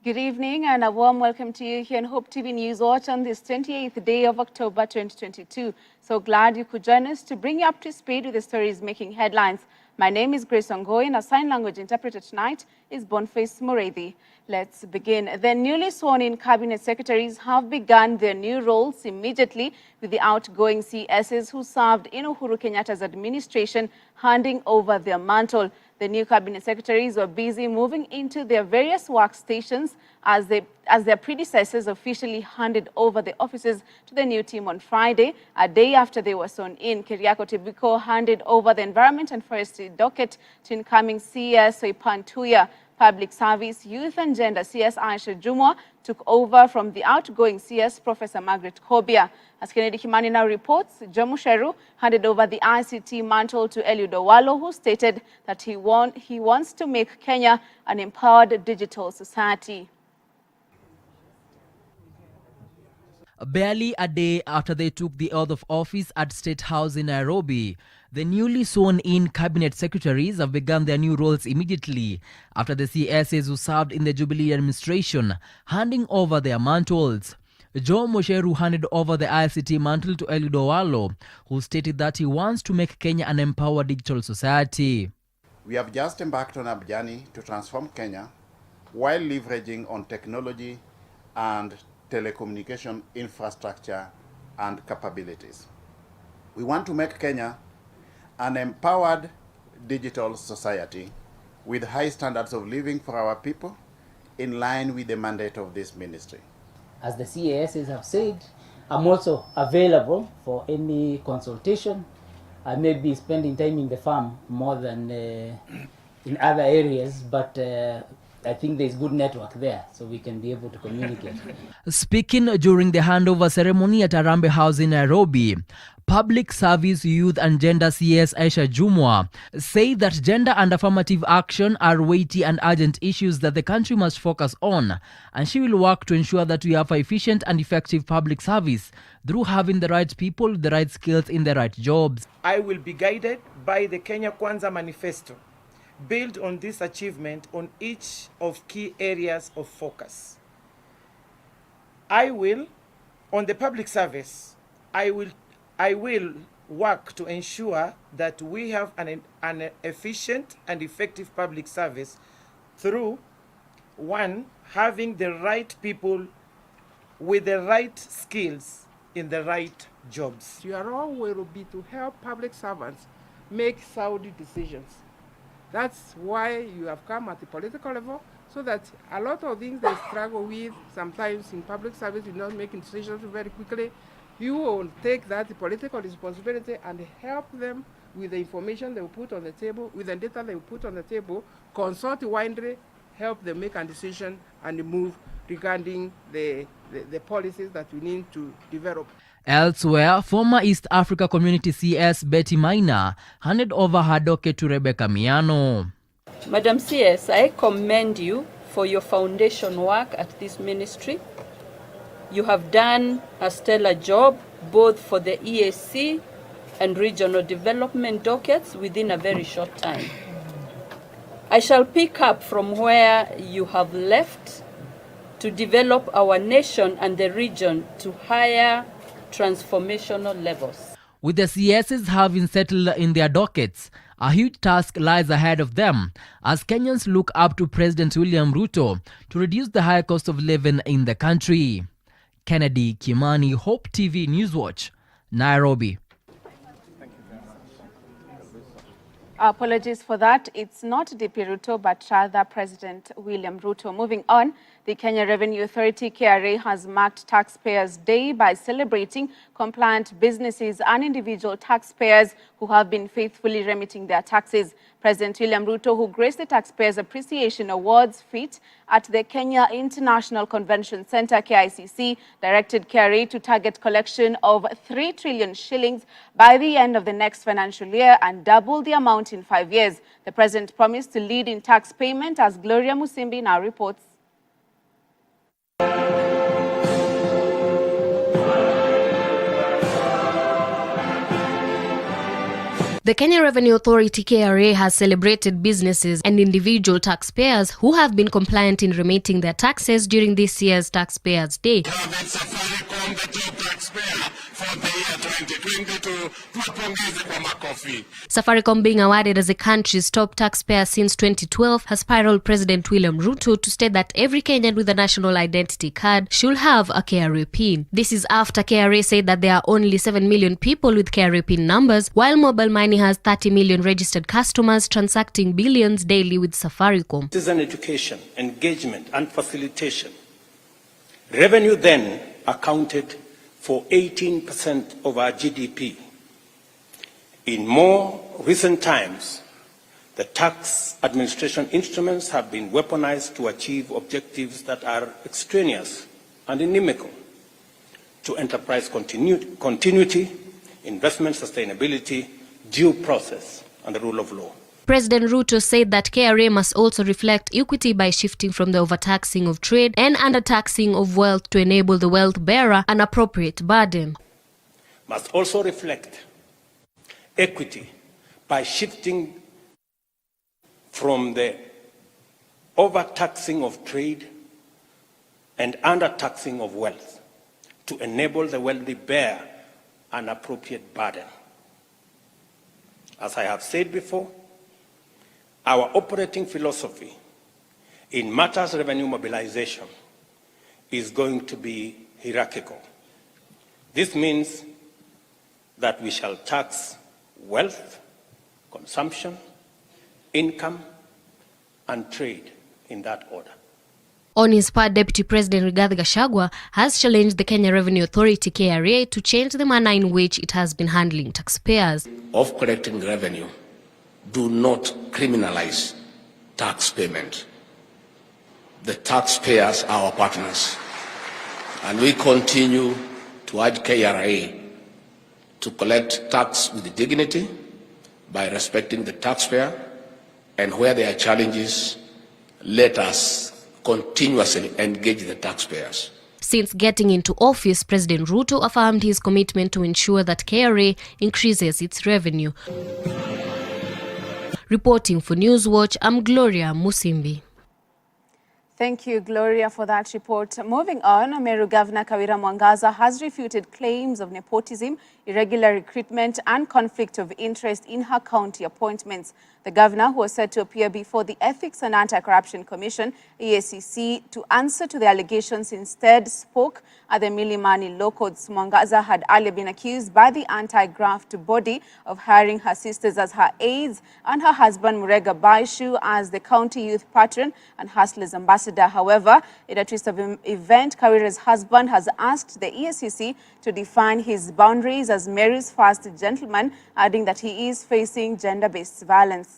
Good evening and a warm welcome to you here on Hope TV Newswatch on this 28th day of October 2022. So glad you could join us to bring you up to speed with the stories making headlines. My name is Grace Wangui and our sign language interpreter tonight is Boniface Mureithi. Let's begin. The newly sworn-in cabinet secretaries have begun their new roles immediately, with the outgoing CSs who served in Uhuru Kenyatta's administration handing over their mantle. The new cabinet secretaries were busy moving into their various workstations as their predecessors officially handed over the offices to the new team on Friday, a day after they were sworn in. Keriako Tibiko handed over the Environment and Forestry docket to incoming CS Soipan Tuya. Public Service, Youth and Gender CS Aisha Jumwa took over from the outgoing CS Professor Margaret Kobia. As Kennedy Kimani now reports, Jomu Sheru handed over the ICT mantle to Eliud Owalo, who stated that he wants to make Kenya an empowered digital society. Barely a day after they took the oath of office at State House in Nairobi, the newly sworn-in cabinet secretaries have begun their new roles immediately after the CSs who served in the Jubilee administration handing over their mantles. Joe Mosheru handed over the ICT mantle to Eliud Owalo, who stated that he wants to make Kenya an empowered digital society. We have just embarked on a journey to transform Kenya while leveraging on technology and telecommunication infrastructure and capabilities. We want to make Kenya an empowered digital society with high standards of living for our people in line with the mandate of this ministry. As the CASs have said, I'm also available for any consultation. I may be spending time in the farm more than in other areas, but I think there's good network there, so we can be able to communicate. Speaking during the handover ceremony at Arambe House in Nairobi, Public Service, Youth and Gender CS Aisha Jumwa said that gender and affirmative action are weighty and urgent issues that the country must focus on, and she will work to ensure that we have efficient and effective public service through having the right people, the right skills in the right jobs. I will be guided by the Kenya Kwanza Manifesto, build on this achievement on each of key areas of focus. On the public service, I will work to ensure that we have an efficient and effective public service through, one, having the right people with the right skills in the right jobs. Your role will be to help public servants make sound decisions. That's why you have come at the political level, so that a lot of things they struggle with sometimes in public service, you're not making decisions very quickly. You will take that political responsibility and help them with the information they will put on the table, with the data they will put on the table, consult widely, help them make a decision and move regarding the policies that we need to develop. Elsewhere, former East Africa Community CS Betty Maina handed over her docket to Rebecca Miano. Madam CS, I commend you for your foundation work at this ministry. You have done a stellar job both for the EAC and regional development dockets within a very short time. I shall pick up from where you have left to develop our nation and the region to higher transformational levels. With the CSs having settled in their dockets, a huge task lies ahead of them as Kenyans look up to President William Ruto to reduce the high cost of living in the country. Kennedy Kimani, Hope TV Newswatch, Nairobi. Apologies for that. It's not DP Ruto, but rather President William Ruto. Moving on, the Kenya Revenue Authority, KRA, has marked Taxpayers' Day by celebrating compliant businesses and individual taxpayers who have been faithfully remitting their taxes. President William Ruto, who graced the Taxpayers Appreciation Awards feat at the Kenya International Convention Center, KICC, directed KRA to target collection of 3 trillion shillings by the end of the next financial year and double the amount in 5 years. The president promised to lead in tax payment, as Gloria Musimbi now reports. The Kenya Revenue Authority KRA has celebrated businesses and individual taxpayers who have been compliant in remitting their taxes during this year's Taxpayers' Day. Safaricom, being awarded as the country's top taxpayer since 2012, has spiraled President William Ruto to state that every Kenyan with a national identity card should have a KRA PIN. This is after KRA said that there are only 7 million people with KRA PIN numbers, while mobile money has 30 million registered customers transacting billions daily with Safaricom. This is an education, engagement and facilitation. Revenue then accounted for 18% of our GDP. In more recent times, the tax administration instruments have been weaponized to achieve objectives that are extraneous and inimical to enterprise continuity, investment sustainability, due process, and the rule of law. President Ruto said that KRA must also reflect equity by shifting from the overtaxing of trade and undertaxing of wealth to enable the wealth bearer an appropriate burden. Must also reflect equity by shifting from the overtaxing of trade and undertaxing of wealth to enable the wealthy bear an appropriate burden. As I have said before, our operating philosophy in matters revenue mobilization is going to be hierarchical. This means that we shall tax wealth, consumption, income, and trade in that order. On his part, Deputy President Rigathi Gachagua has challenged the Kenya Revenue Authority KRA to change the manner in which it has been handling taxpayers. Of collecting revenue, do not criminalize tax payment. The taxpayers are our partners, and we continue to urge KRA to collect tax with dignity by respecting the taxpayer, and where there are challenges, let us continuously engage the taxpayers. Since getting into office, President Ruto affirmed his commitment to ensure that KRA increases its revenue. Reporting for Newswatch, I'm Gloria Musimbi. Thank you, Gloria, for that report. Moving on, Meru Governor Kawira Mwangaza has refuted claims of nepotism, irregular recruitment and conflict of interest in her county appointments. The governor, who was set to appear before the Ethics and Anti-Corruption Commission, EACC, to answer to the allegations, instead spoke at the Milimani Law Courts. Mwangaza had earlier been accused by the anti-graft body of hiring her sisters as her aides and her husband Murega Baishu as the county youth patron and Hustlers ambassador. However, in a twist of event, Kawira's husband has asked the EACC to define his boundaries as Mary's first gentleman, adding that he is facing gender-based violence.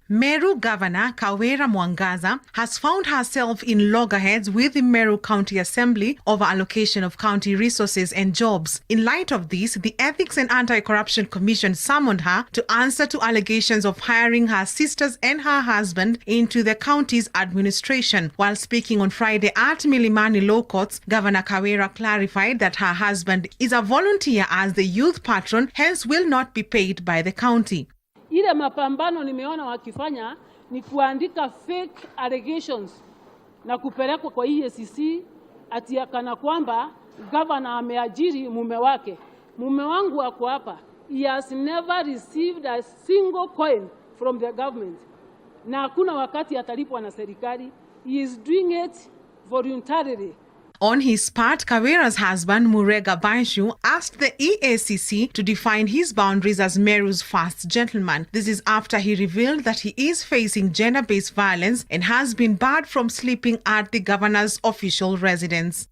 Meru Governor Kawira Mwangaza has found herself in loggerheads with the Meru County Assembly over allocation of county resources and jobs. In light of this, the Ethics and Anti-Corruption Commission summoned her to answer to allegations of hiring her sisters and her husband into the county's administration. While speaking on Friday at Milimani Law Courts, Governor Kawira clarified that her husband is a volunteer as the youth patron, hence will not be paid by the county. Ile mapambano nimeona wakifanya ni kuandika fake allegations na kupelekwa kwa EACC ati kana kwamba governor ameajiri mume wake. Mume wangu wako hapa. He has never received a single coin from the government. Na hakuna wakati atalipwa na serikali. He is doing it voluntarily. On his part, Kawira's husband, Murega Baishu, asked the EACC to define his boundaries as Meru's first gentleman. This is after he revealed that he is facing gender-based violence and has been barred from sleeping at the governor's official residence.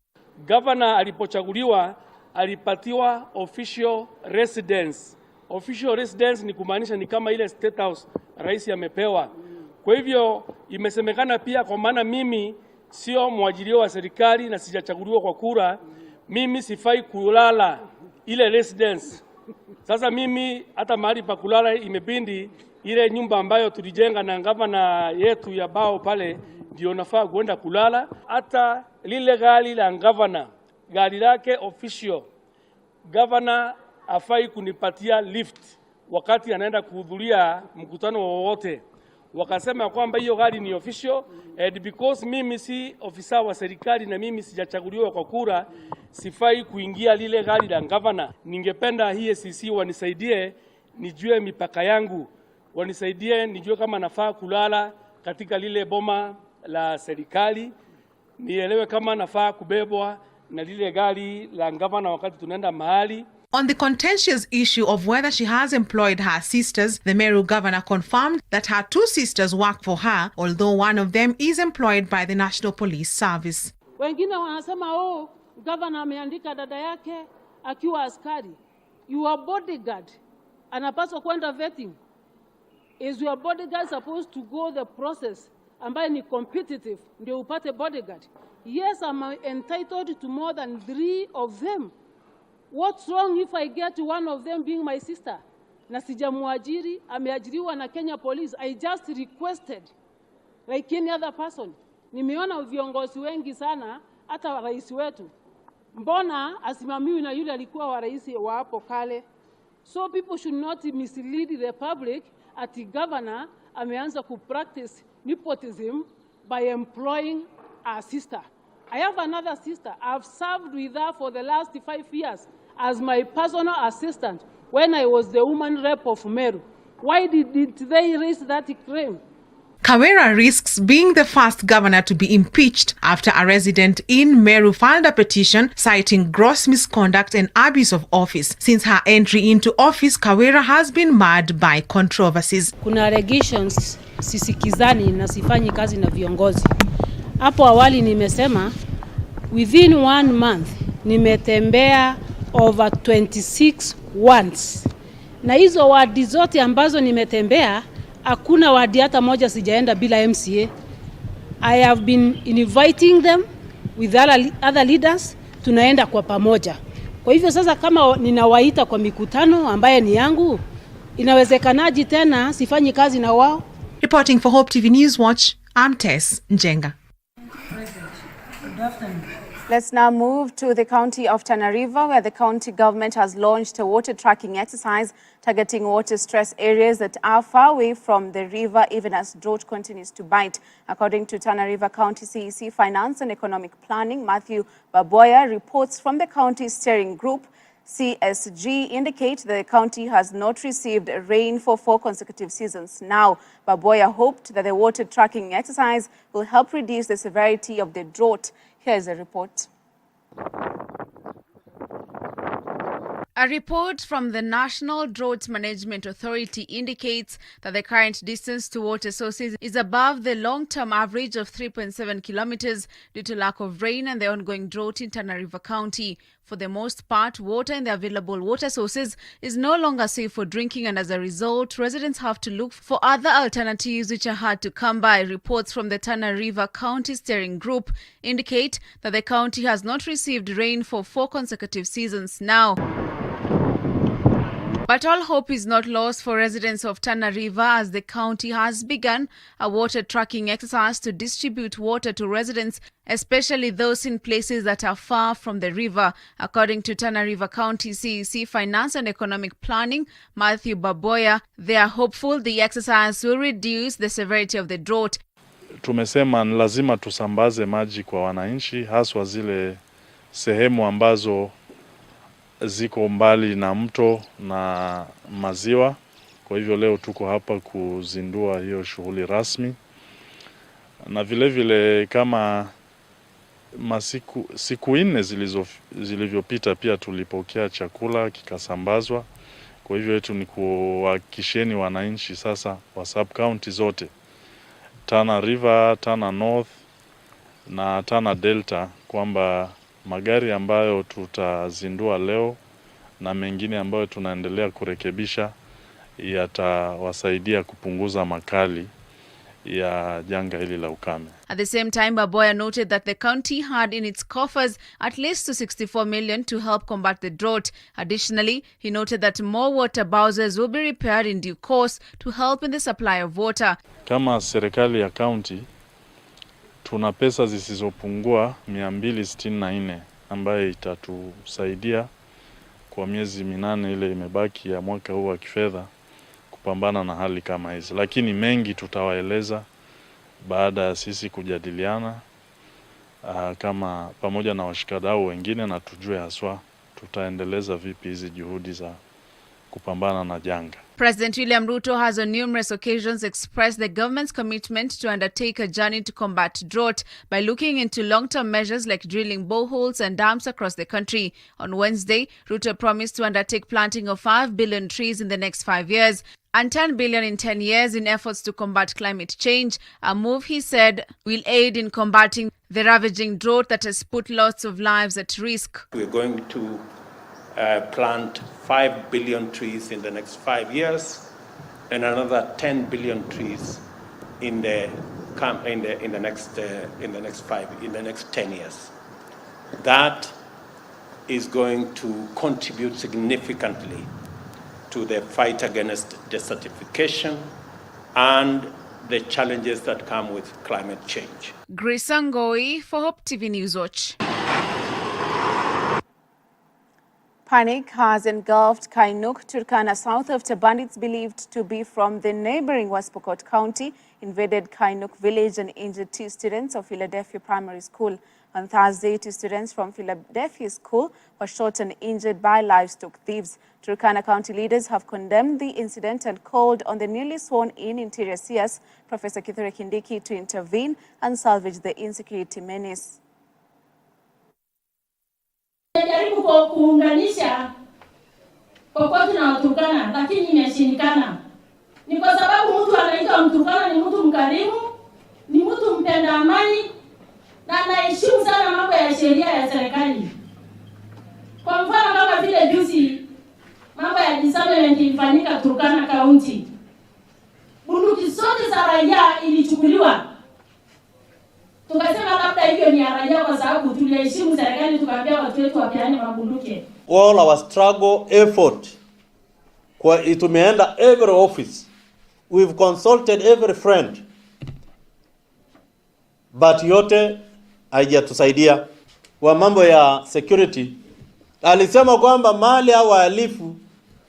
Governor alipochaguliwa alipatiwa official residence. Official residence ni kumaanisha ni kama ile state house rais amepewa. Kwa hivyo imesemekana pia, kwa maana mimi sio mwajiriwa wa serikali na sijachaguliwa kwa kura, mimi sifai kulala ile residence. Sasa mimi hata mahali pa kulala imebindi ile nyumba ambayo tulijenga na gavana yetu ya bao pale ndio nafaa kwenda kulala. Hata lile gari la gavana, gari lake official governor afai kunipatia lift wakati anaenda kuhudhuria mkutano wowote. Wakasema kwamba hiyo gari ni official, and because mimi si ofisa wa serikali na mimi sijachaguliwa kwa kura, sifai kuingia lile gari la governor. Ningependa EACC wanisaidie nijue mipaka yangu, wanisaidie nijue kama nafaa kulala katika lile boma la serikali, nielewe kama nafaa kubebwa na lile gari la governor wakati tunaenda mahali. On the contentious issue of whether she has employed her sisters, the Meru governor confirmed that her 2 sisters work for her, although one of them is employed by the National Police Service. Wengine wanasema governor ameandika dada yake akiwa askari. Your bodyguard anapaswa kwenda vetting. Is your bodyguard supposed to go the process ambaye ni competitive ndio upate bodyguard? Yes, I'm entitled to more than 3 of them. What's wrong if I get one of them being my sister? Na sijamuajiri, ameajiriwa na Kenya Police. I just requested like any other person. Nimeona viongozi wengi sana, hata rais wetu. Mbona asimamiwi na yule alikuwa wa rais wa hapo kale? So people should not mislead the public ati governor ameanza kupractice nepotism by employing a sister. I have another sister. I've served with her for the last 5 years as my personal assistant when I was the woman rep of Meru. Why did they raise that claim? Kawera risks being the first governor to be impeached after a resident in Meru filed a petition citing gross misconduct and abuse of office. Since her entry into office, Kawera has been marred by controversies. Kuna allegations sisikizani na sifanyi kazi na viongozi. Hapo awali nimesema within 1 month nimetembea over 26 wards. Na hizo wadi zote ambazo nimetembea hakuna wadi hata moja sijaenda bila MCA. I have been inviting them with other leaders, tunaenda kwa pamoja. Kwa hivyo sasa kama ninawaita kwa mikutano ambaye ni yangu, inawezekanaje tena sifanyi kazi na wao? Reporting for Hope TV Newswatch, I'm Tess Njenga. Let's now move to the county of Tana River, where the county government has launched a water tracking exercise targeting water stress areas that are far away from the river, even as drought continues to bite. According to Tana River County CEC Finance and Economic Planning, Matthew Baboya, reports from the county steering group CSG indicate that the county has not received rain for 4 consecutive seasons now. Baboya hoped that the water tracking exercise will help reduce the severity of the drought. Here's a report. A report from the National Drought Management Authority indicates that the current distance to water sources is above the long-term average of 3.7 kilometers due to lack of rain and the ongoing drought in Tana River County. For the most part, water in the available water sources is no longer safe for drinking, and as a result, residents have to look for other alternatives which are hard to come by. Reports from the Tana River County Steering Group indicate that the county has not received rain for 4 consecutive seasons now. But all hope is not lost for residents of Tana River, as the county has begun a water tracking exercise to distribute water to residents, especially those in places that are far from the river. According to Tana River County CEC Finance and Economic Planning, Matthew Baboya, they are hopeful the exercise will reduce the severity of the drought. Tumesema lazima tusambaze maji kwa wananchi, haswa zile sehemu ambazo ziko mbali na mto na maziwa. Kwa hivyo leo tuko hapa kuzindua hiyo shughuli rasmi. Na vile vile kama siku 4 zilivyopita pia tulipokea chakula kikasambazwa. Kwa hivyo yetu ni kuhakikisheni wananchi sasa wa sub county zote, Tana River, Tana North na Tana Delta, kwamba magari ambayo tutazindua leo na mengine ambayo tunaendelea kurekebisha yatawasaidia kupunguza makali ya janga hili la ukame. At the same time, Baboya noted that the county had in its coffers at least 64 million to help combat the drought. Additionally, he noted that more water bowsers will be repaired in due course to help in the supply of water. Kama serikali ya county tuna pesa zisizopungua 264 ambaye itatusaidia kwa miezi 8 ile imebaki ya mwaka huu wa kifedha kupambana na hali kama hizi, lakini mengi tutawaeleza baada ya sisi kujadiliana kama pamoja na washikadau wengine, na tujue haswa tutaendeleza vipi hizi juhudi za kupambana na janga. President William Ruto has on numerous occasions expressed the government's commitment to undertake a journey to combat drought by looking into long-term measures like drilling boreholes and dams across the country. On Wednesday, Ruto promised to undertake planting of 5 billion trees in the next 5 years and 10 billion in 10 years in efforts to combat climate change, a move he said will aid in combating the ravaging drought that has put lots of lives at risk. We're going to plant 5 billion trees in the next 5 years, and another 10 billion trees in the next 10 years. That is going to contribute significantly to the fight against desertification and the challenges that come with climate change. Grace Wangui for Hope TV Newswatch. Panic has engulfed Kainuk, Turkana South after bandits believed to be from the neighboring West Pokot County invaded Kainuk village and injured 2 students of Philadelphia Primary School. On Thursday, 2 students from Philadelphia School were shot and injured by livestock thieves. Turkana County leaders have condemned the incident and called on the newly sworn-in Interior CS, Professor Kithure Kindiki, to intervene and salvage the insecurity menace. Najaribu kuunganisha Pokot na Turkana, lakini imeshindikana. Ni kwa sababu mtu anaitwa Mturkana ni mtu mkarimu, ni mtu mpenda amani na anaheshimu sana mambo ya sheria ya serikali. Kwa mfano kama vile juzi mambo ya disarmament ilifanyika Turkana County. Bunduki zote za raia ilichukuliwa. Tukasema labda hivyo ni raia kwa sababu tuliheshimu serikali, tukaambia watu wetu wapeane mabunduki. All our struggle effort kwa tumeenda every office, we've consulted every friend, but yote haijatusaidia. Kwa mambo ya security alisema kwamba mali au wahalifu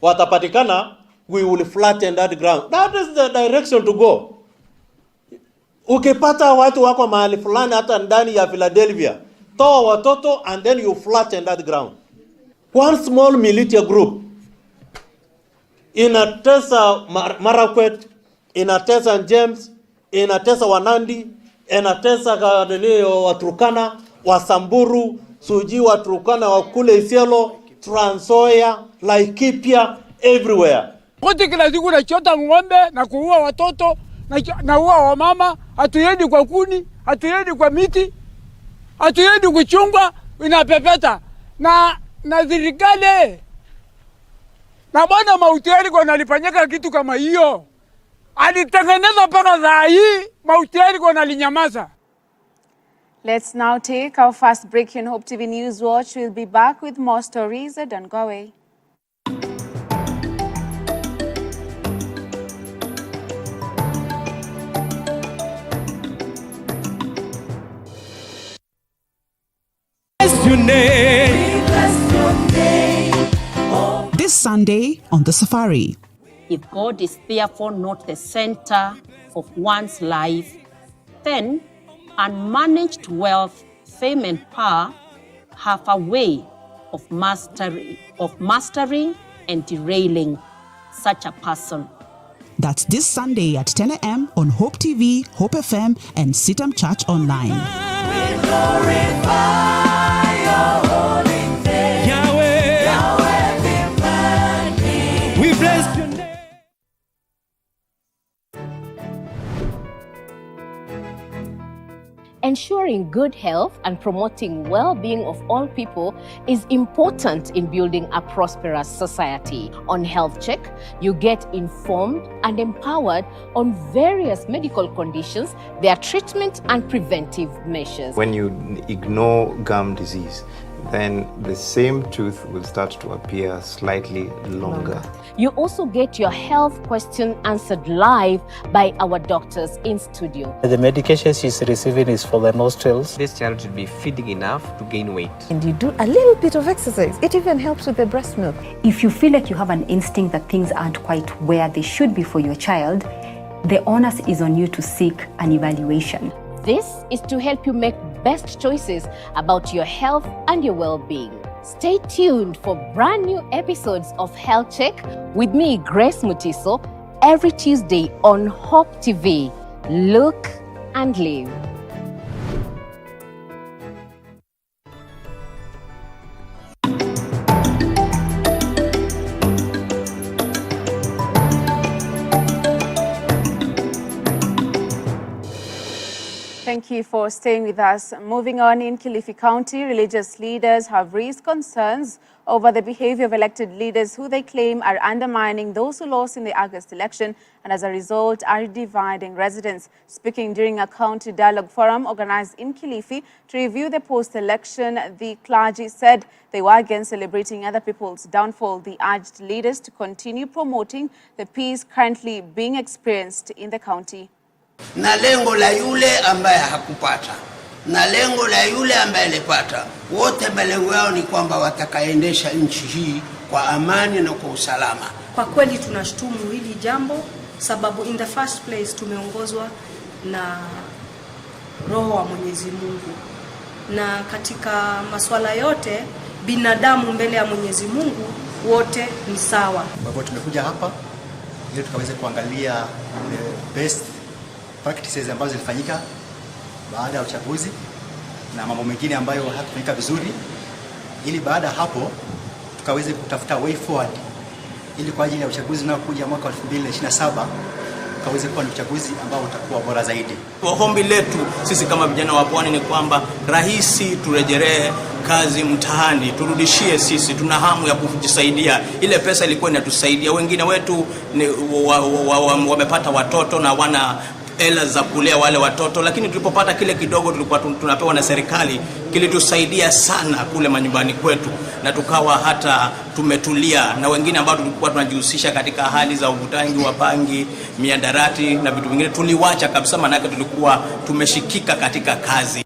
watapatikana, we will flatten that ground. That is the direction to go. Ukipata watu wako mahali fulani hata ndani ya Philadelphia, toa watoto and then you flatten that ground. One small militia group inatesa Marakwet, inatesa James, inatesa Wanandi, inatesa Waturkana, Wasamburu, Suji, Waturkana, Wakule, Isiolo, Trans Nzoia, Laikipia, everywhere. Wote kila siku nachota ng'ombe na kuua watoto na uwa wamama, hatuendi kwa kuni, hatuendi kwa miti, hatuendi kuchungwa, inapepeta. Na serikali na bwana Mautieri kwa nalifanyika kitu kama hiyo. Alitengeneza mpaka saa hii Mautieri kwa nalinyamaza. Let's now take our first break in Hope TV Newswatch. We'll be back with more stories. Don't go away. This Sunday on The Safari. If God is therefore not the center of one's life, then unmanaged wealth, fame and power have a way of mastering and derailing such a person. That's this Sunday at 10 a.m. on Hope TV, Hope FM and Sitam Church Online. We glorify your holy name. Yahweh, Yahweh be mighty. We bless your name. Ensuring good health and promoting well-being of all people is important in building a prosperous society. On Health Check, you get informed and empowered on various medical conditions, their treatment and preventive measures. When you ignore gum disease then the same tooth will start to appear slightly longer. You also get your health question answered live by our doctors in studio. The medication she's receiving is for the nostrils. This child should be feeding enough to gain weight. And you do a little bit of exercise. It even helps with the breast milk. If you feel like you have an instinct that things aren't quite where they should be for your child, the onus is on you to seek an evaluation. This is to help you make best choices about your health and your well-being. Stay tuned for brand new episodes of Health Check with me, Grace Mutiso, every Tuesday on Hope TV. Look and live. Thank you for staying with us. Moving on, in Kilifi County, religious leaders have raised concerns over the behavior of elected leaders who they claim are undermining those who lost in the August election and as a result are dividing residents. Speaking during a county dialogue forum organized in Kilifi to review the post-election, the clergy said they were against celebrating other people's downfall. They urged leaders to continue promoting the peace currently being experienced in the county. Na lengo la yule ambaye hakupata na lengo la yule ambaye alipata, wote malengo yao ni kwamba watakaendesha nchi hii kwa amani na kwa usalama. Kwa kweli tunashtumu hili jambo sababu in the first place tumeongozwa na roho wa Mwenyezi Mungu, na katika masuala yote binadamu mbele ya Mwenyezi Mungu wote ni sawa. Kwa hivyo tumekuja hapa ili tukaweze kuangalia the best practices ambazo zilifanyika baada ya uchaguzi na mambo mengine ambayo hayakufanyika vizuri, ili baada hapo tukaweze kutafuta way forward ili kwa ajili ya uchaguzi unaokuja mwaka 2027 ukaweze kuwa ni uchaguzi ambao utakuwa bora zaidi. Ombi letu sisi kama vijana wa Pwani ni kwamba rais turejelee kazi mtaani, turudishie sisi, tuna hamu ya kujisaidia. Ile pesa ilikuwa inatusaidia, wengine wetu wamepata watoto na wana hela za kulea wale watoto, lakini tulipopata kile kidogo tulikuwa tunapewa na serikali kilitusaidia sana kule manyumbani kwetu, na tukawa hata tumetulia. Na wengine ambao tulikuwa tunajihusisha katika hali za uvutaji wa bangi, miadarati na vitu vingine tuliwacha kabisa, maana tulikuwa tumeshikika katika kazi.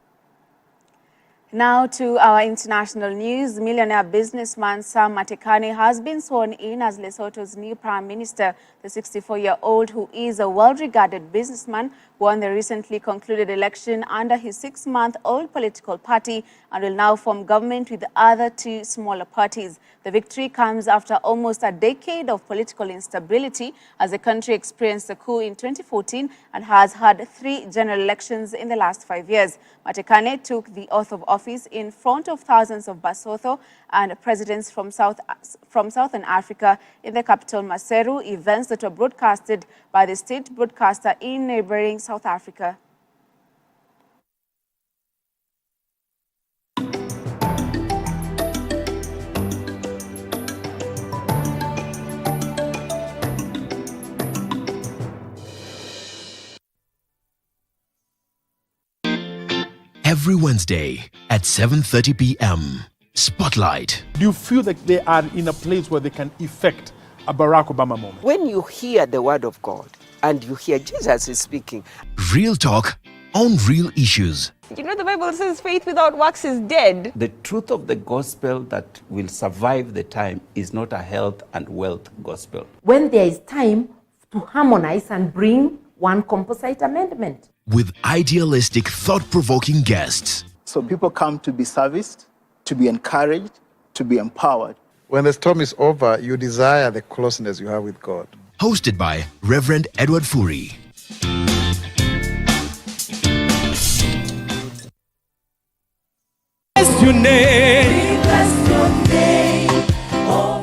Now to our international news. Millionaire businessman Sam Matekane has been sworn in as Lesotho's new Prime Minister. The 64-year-old, who is a well-regarded businessman, won the recently concluded election under his 6-month-old political party and will now form government with the other two smaller parties. The victory comes after almost a decade of political instability as the country experienced a coup in 2014 and has had 3 general elections in the last 5 years. Matekane took the oath of office in front of thousands of Basotho and presidents from Southern Africa in the capital Maseru, events that were broadcasted by the state broadcaster in neighboring South Africa. Every Wednesday at 7:30 p.m. Spotlight. Do you feel that they are in a place where they can effect a Barack Obama moment? When you hear the word of God and you hear Jesus is speaking. Real talk on real issues. You know, the Bible says faith without works is dead. The truth of the gospel that will survive the time is not a health and wealth gospel. When there is time to harmonize and bring one composite amendment. With idealistic, thought-provoking guests. So people come to be serviced, to be encouraged, to be empowered. When the storm is over, you desire the closeness you have with God. Hosted by Reverend Edward Furi.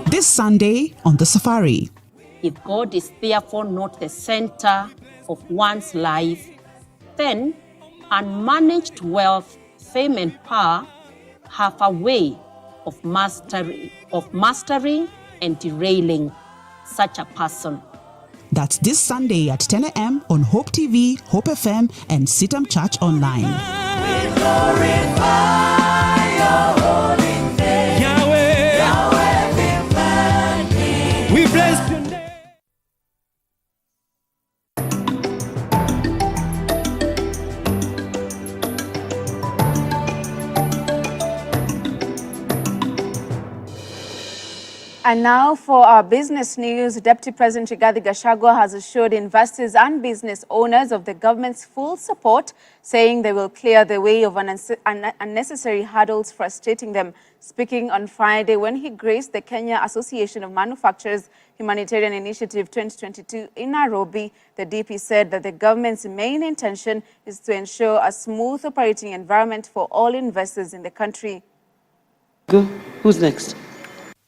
This Sunday on The Safari. If God is therefore not the center of one's life, then unmanaged wealth, fame and power have a way of mastering and derailing such a person. That's this Sunday at 10 a.m. on Hope TV, Hope FM, and Sitam Church Online. We glorify your holy name. And now for our business news, Deputy President Rigathi Gachagua has assured investors and business owners of the government's full support, saying they will clear the way of unnecessary hurdles frustrating them. Speaking on Friday when he graced the Kenya Association of Manufacturers Humanitarian Initiative 2022 in Nairobi, the DP said that the government's main intention is to ensure a smooth operating environment for all investors in the country. Who's next?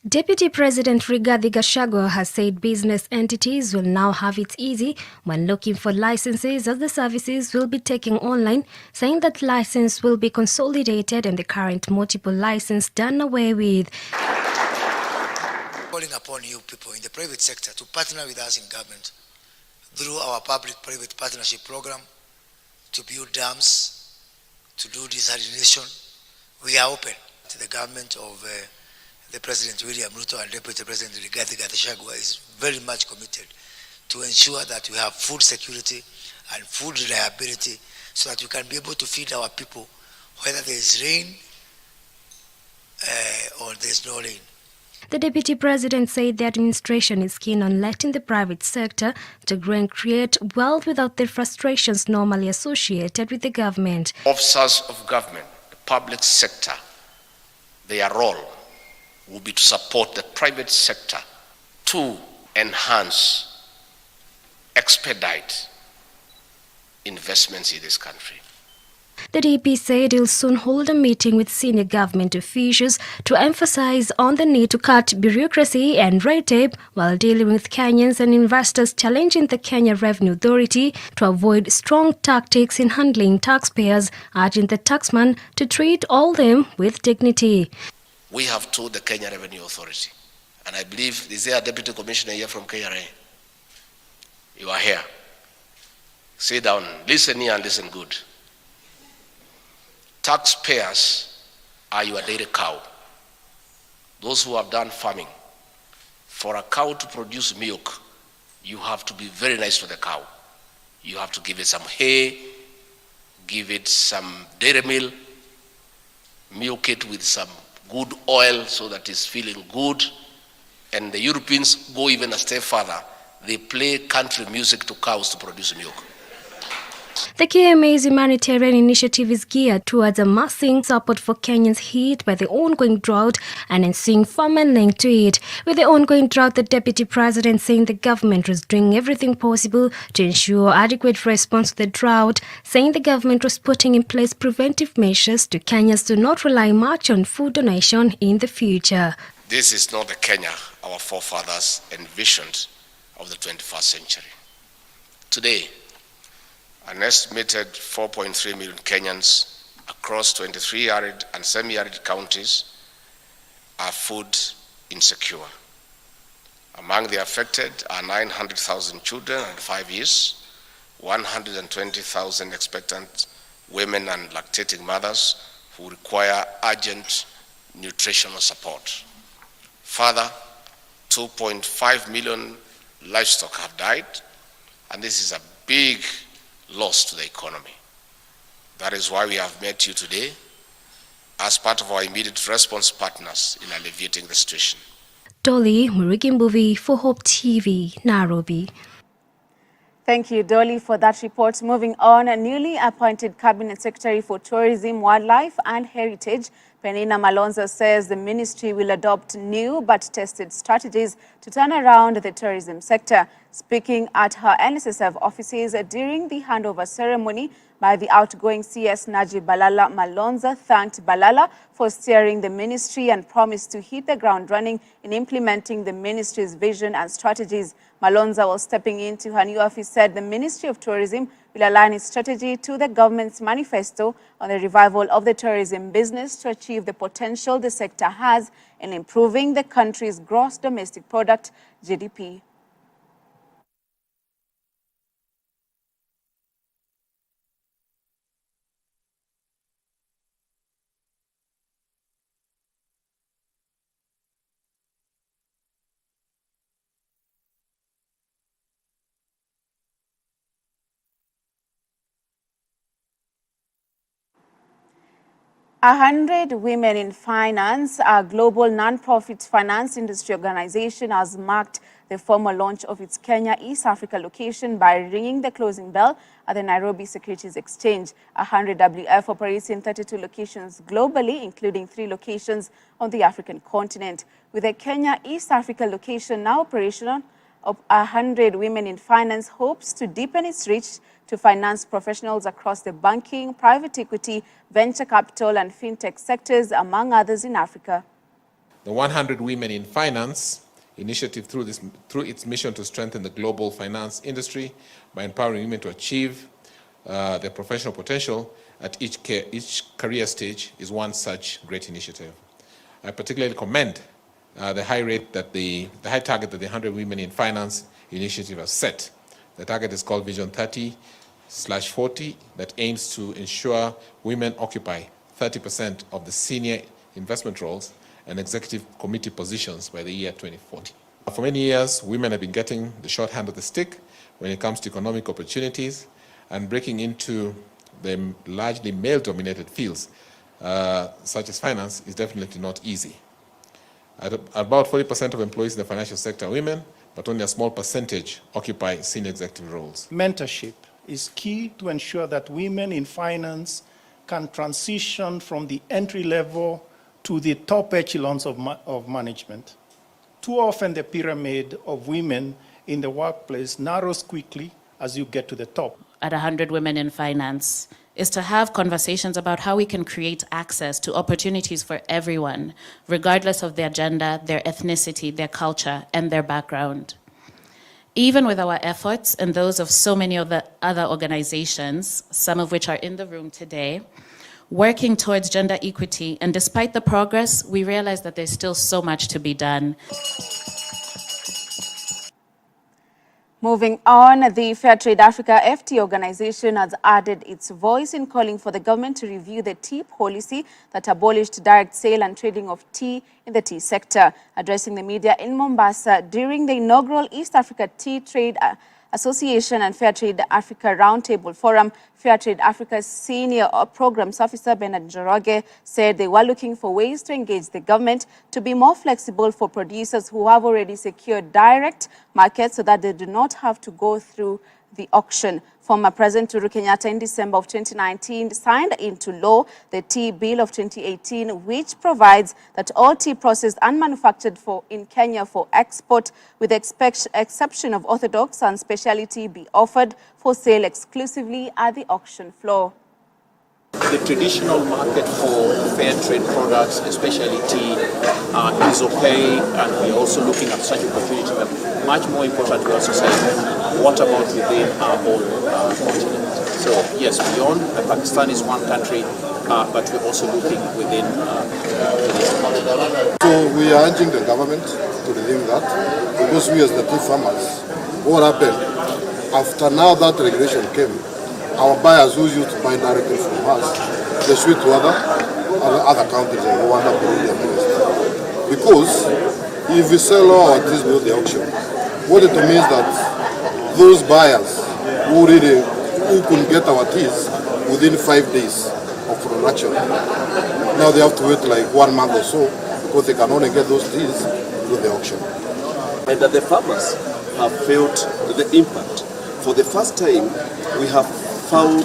Deputy President Rigathi Gachagua has said business entities will now have it easy when looking for licenses, as the services will be taken online, saying that license will be consolidated and the current multiple license done away with. Calling upon you people in the private sector to partner with us in government through our public-private partnership program to build dams, to do desalination. We are open to the government of the President William Ruto and Deputy President Rigathi Gachagua is very much committed to ensure that we have food security and food reliability so that we can be able to feed our people whether there is rain or there is no rain. The Deputy President said the administration is keen on letting the private sector to grow and create wealth without the frustrations normally associated with the government. Officers of government, the public sector, their role will be to support the private sector to enhance, expedite investments in this country. The DP said he'll soon hold a meeting with senior government officials to emphasize on the need to cut bureaucracy and red tape while dealing with Kenyans and investors challenging the Kenya Revenue Authority to avoid strong tactics in handling taxpayers, urging the taxman to treat all them with dignity. We have told the Kenya Revenue Authority, and I believe, is there a Deputy Commissioner here from KRA? You are here. Sit down, listen here and listen good. Taxpayers are your dairy cow. Those who have done farming. For a cow to produce milk, you have to be very nice to the cow. You have to give it some hay, give it some dairy meal, milk it with some good oil so that it's feeling good. And the Europeans go even a step further. They play country music to cows to produce milk. The KMA's humanitarian initiative is geared towards amassing support for Kenyans hit by the ongoing drought and ensuing famine linked to it. With the ongoing drought, the Deputy President saying the government was doing everything possible to ensure adequate response to the drought, saying the government was putting in place preventive measures to Kenyans to not rely much on food donation in the future. This is not the Kenya our forefathers envisioned of the 21st century. Today, an estimated 4.3 million Kenyans across 23 arid and semi-arid counties are food insecure. Among the affected are 900,000 children under 5 years, 120,000 expectant women and lactating mothers who require urgent nutritional support. Further, 2.5 million livestock have died, and this is a big loss to the economy. That is why we have met you today as part of our immediate response partners in alleviating the situation. Dolly Murigimbuvi for Hope TV, Nairobi. Thank you, Dolly, for that report. Moving on, a newly appointed Cabinet Secretary for Tourism, Wildlife and Heritage, Penina Malonza, says the ministry will adopt new but tested strategies to turn around the tourism sector. Speaking at her NSSF offices during the handover ceremony by the outgoing CS Najib Balala, Malonza thanked Balala for steering the ministry and promised to hit the ground running in implementing the ministry's vision and strategies. Malonza, while stepping into her new office, said the Ministry of Tourism will align its strategy to the government's manifesto on the revival of the tourism business to achieve the potential the sector has in improving the country's gross domestic product, GDP. 100 Women in Finance, a global non-profit finance industry organization, has marked the formal launch of its Kenya East Africa location by ringing the closing bell at the Nairobi Securities Exchange. 100 WF operates in 32 locations globally, including 3 locations on the African continent. With the Kenya East Africa location now operational, 100 Women in Finance hopes to deepen its reach to finance professionals across the banking, private equity, venture capital, and fintech sectors, among others in Africa. The 100 Women in Finance initiative, through its mission to strengthen the global finance industry by empowering women to achieve their professional potential at each career stage, is one such great initiative. I particularly commend the high target that the 100 Women in Finance initiative has set. The target is called Vision 30/40, that aims to ensure women occupy 30% of the senior investment roles and executive committee positions by the year 2040. For many years, women have been getting the short hand of the stick when it comes to economic opportunities, and breaking into the largely male-dominated fields, such as finance, is definitely not easy. About 40% of employees in the financial sector are women, but only a small percentage occupy senior executive roles. Mentorship is key to ensure that women in finance can transition from the entry level to the top echelons of management. Too often the pyramid of women in the workplace narrows quickly as you get to the top. At 100 Women in Finance is to have conversations about how we can create access to opportunities for everyone, regardless of their gender, their ethnicity, their culture, and their background. Even with our efforts and those of so many of the other organizations, some of which are in the room today, working towards gender equity, and despite the progress, we realize that there's still so much to be done. Moving on, the Fairtrade Africa FT organization has added its voice in calling for the government to review the tea policy that abolished direct sale and trading of tea in the tea sector. Addressing the media in Mombasa during the inaugural East Africa Tea Trade Association and Fairtrade Africa Roundtable Forum, Fairtrade Africa's Senior Programs Officer Bernard Njoroge said they were looking for ways to engage the government to be more flexible for producers who have already secured direct markets so that they do not have to go through the auction. Former President Uhuru Kenyatta in December of 2019 signed into law the Tea Bill of 2018, which provides that all tea processed and manufactured in Kenya for export, with the exception of orthodox and specialty, be offered for sale exclusively at the auction floor. The traditional market for fair trade products, especially tea, is okay, and we're also looking at such opportunities. But much more important, we also say, what about within our own continent? So yes, beyond Pakistan is one country, but we're also looking within this continent. So we are urging the government to review that, because we as the tea farmers, what happened after now that regulation came? Our buyers who used to buy directly from us, they switch to other countries like Rwanda, Burundi, and the rest. Because if we sell all our teas below the auction, what it means that those buyers who could get our teas within 5 days of production, now they have to wait like 1 month or so, because they can only get those teas with the auction. And that the farmers have felt the impact. For the first time, we have found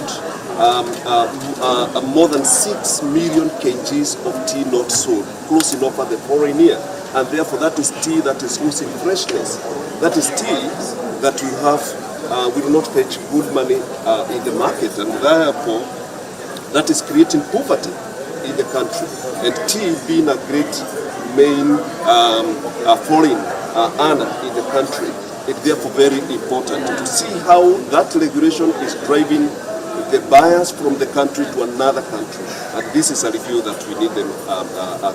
more than 6 million kgs of tea not sold, close enough for the foreign year. And therefore that is tea that is losing freshness. That is tea that we have, will not fetch good money in the market, and therefore that is creating poverty in the country. And tea being a great main foreign earner in the country, it's therefore very important to see how that regulation is driving the buyers from the country to another country. And this is a review that we need them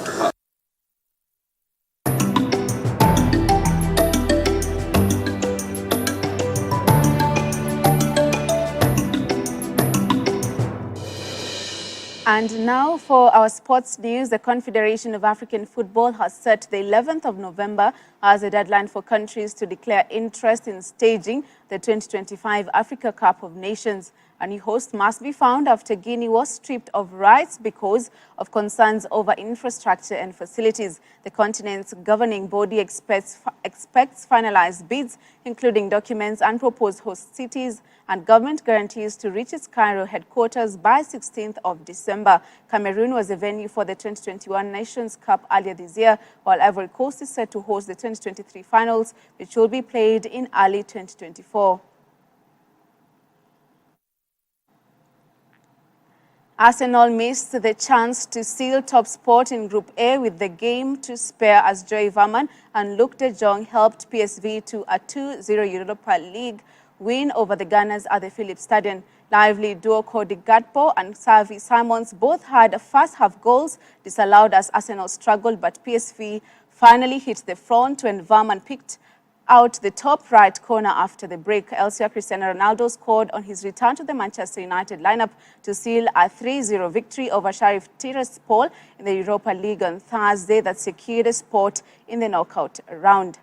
to have. And now for our sports news, the Confederation of African Football has set the 11th of November as a deadline for countries to declare interest in staging the 2025 Africa Cup of Nations. A new host must be found after Guinea was stripped of rights because of concerns over infrastructure and facilities. The continent's governing body expects finalized bids, including documents and proposed host cities and government guarantees to reach its Cairo headquarters by 16th of December. Cameroon was the venue for the 2021 Nations Cup earlier this year, while Ivory Coast is set to host the 2023 finals, which will be played in early 2024. Arsenal missed the chance to seal top spot in Group A with the game to spare as Joy Verman and Luc de Jong helped PSV to a 2-0 Europa League win over the Gunners at the Philips Stadium. Lively duo Cody Gakpo and Xavi Simons both had first-half goals disallowed as Arsenal struggled, but PSV finally hit the front when Verman picked out the top right corner after the break. Elsewhere, Cristiano Ronaldo scored on his return to the Manchester United lineup to seal a 3-0 victory over Sheriff Tiraspol in the Europa League on Thursday that secured a spot in the knockout round.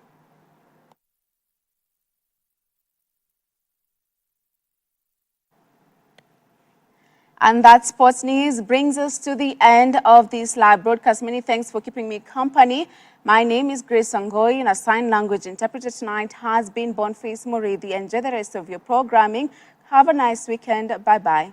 And that sports news brings us to the end of this live broadcast. Many thanks for keeping me company. My name is Grace Wangui, and a sign language interpreter tonight has been Boniface Moridi. Enjoy the rest of your programming. Have a nice weekend. Bye-bye.